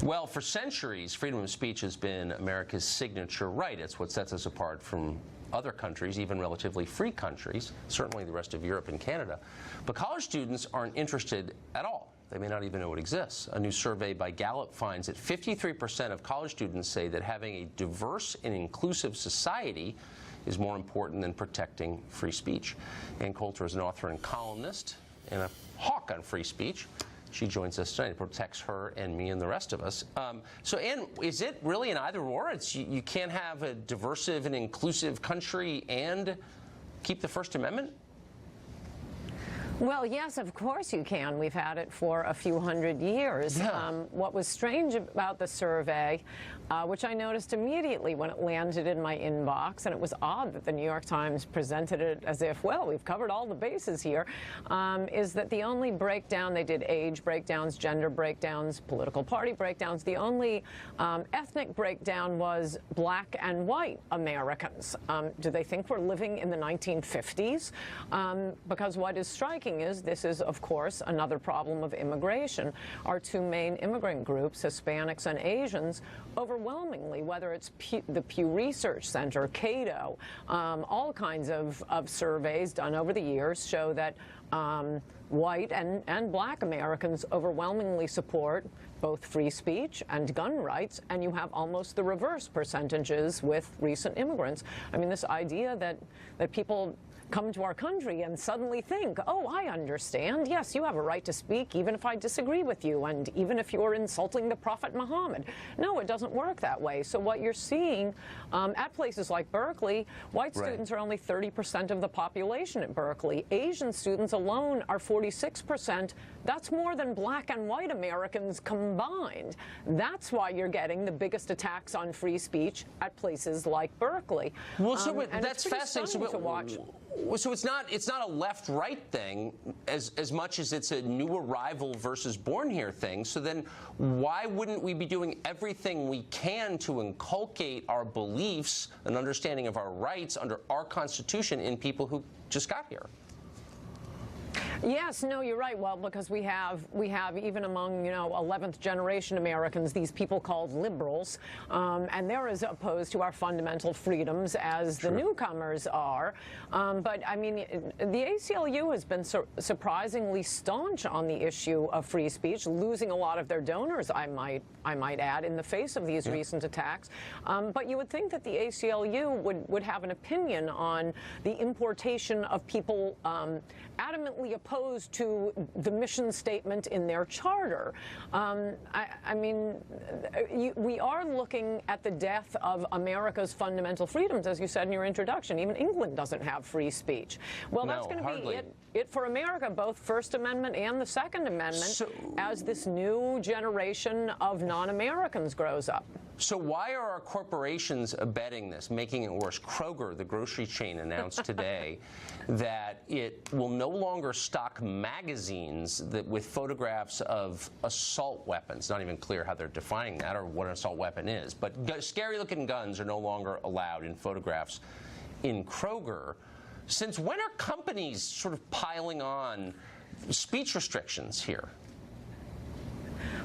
Well, for centuries, freedom of speech has been America's signature right. It's what sets us apart from other countries, even relatively free countries, certainly the rest of Europe and Canada. But college students aren't interested at all. They may not even know it exists. A new survey by Gallup finds that 53% of college students say that having a diverse and inclusive society is more important than protecting free speech. Ann Coulter is an author and columnist and a hawk on free speech. She joins us tonight. It protects her and me and the rest of us. So, Ann, is it really an either-or? You can't have a diverse and inclusive country and keep the First Amendment? Well, yes, of course you can. We've had it for a few hundred years. Yeah. What was strange about the survey, which I noticed immediately when it landed in my inbox, and it was odd that the New York Times presented it as if, well, we've covered all the bases here, is that the only breakdown, they did age breakdowns, gender breakdowns, political party breakdowns, the only ethnic breakdown was black and white Americans. Do they think we're living in the 1950s? Because what is striking is this is, of course, another problem of immigration. Our two main immigrant groups, Hispanics and Asians, overwhelmingly, whether it's the Pew Research Center, Cato, all kinds of surveys done over the years show that white and black Americans overwhelmingly support both free speech and gun rights, and you have almost the reverse percentages with recent immigrants. I mean, this idea that people come to our country and suddenly think, oh, I understand. Yes, you have a right to speak even if I disagree with you and even if you're insulting the Prophet Muhammad. No, it doesn't work that way. So what you're seeing at places like Berkeley, white students are only 30% of the population at Berkeley. Asian students alone are 46%. That's more than black and white Americans combined. That's why you're getting the biggest attacks on free speech at places like Berkeley. Well, so that's fascinating to watch. So it's not a left-right thing as much as it's a new arrival versus born here thing. So then why wouldn't we be doing everything we can to inculcate our beliefs and understanding of our rights under our Constitution in people who just got here? Yes, no, you're right. Well, because we have even among 11th generation Americans these people called liberals, and they're as opposed to our fundamental freedoms as the newcomers are. But I mean, the ACLU has been surprisingly staunch on the issue of free speech, losing a lot of their donors, I might add, in the face of these recent attacks. But you would think that the ACLU would have an opinion on the importation of people adamantly opposed to the mission statement in their charter. I mean, we are looking at the death of America's fundamental freedoms, as you said in your introduction. Even England doesn't have free speech. Well, that's going to be it for America, both First Amendment and the Second Amendment, as this new generation of non-Americans grows up. So why are our corporations abetting this, making it worse? Kroger, the grocery chain, announced today that it will no longer stock magazines with photographs of assault weapons. Not even clear how they're defining that or what an assault weapon is. But scary-looking guns are no longer allowed in photographs in Kroger. Since when are companies sort of piling on speech restrictions here?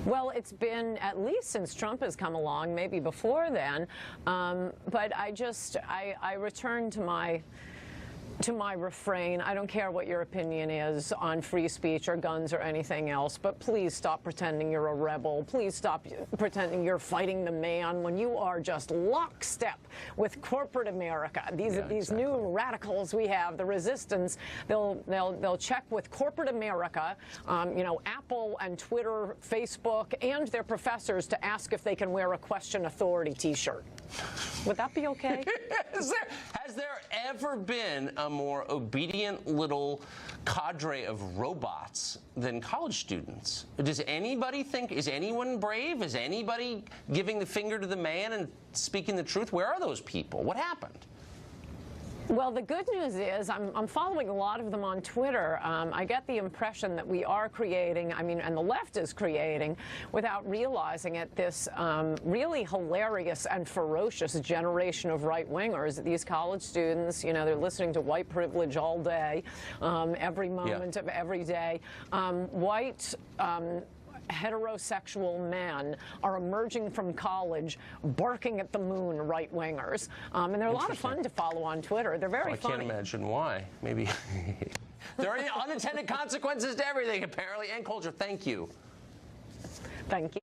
Well, it's been at least since Trump has come along, maybe before then. But I return to my refrain. I don't care what your opinion is on free speech or guns or anything else, but please stop pretending you're a rebel. Please stop pretending you're fighting the man when you are just lockstep with corporate America. These new radicals we have, the resistance, they'll check with corporate America, Apple and Twitter, Facebook, and their professors to ask if they can wear a Question Authority T-shirt. Would that be okay? Has there ever been a more obedient little cadre of robots than college students? Does anybody think, is anyone brave? Is anybody giving the finger to the man and speaking the truth? Where are those people? What happened? Well, the good news is I'm following a lot of them on Twitter. I get the impression that we are creating, and the left is creating, without realizing it, this really hilarious and ferocious generation of right-wingers. These college students, they're listening to white privilege all day, every moment of every day. White heterosexual men are emerging from college barking at the moon right-wingers. And they're a lot of fun to follow on Twitter. They're very funny. I can't imagine why. Maybe there are unintended consequences to everything, apparently. Ann Coulter, thank you. Thank you.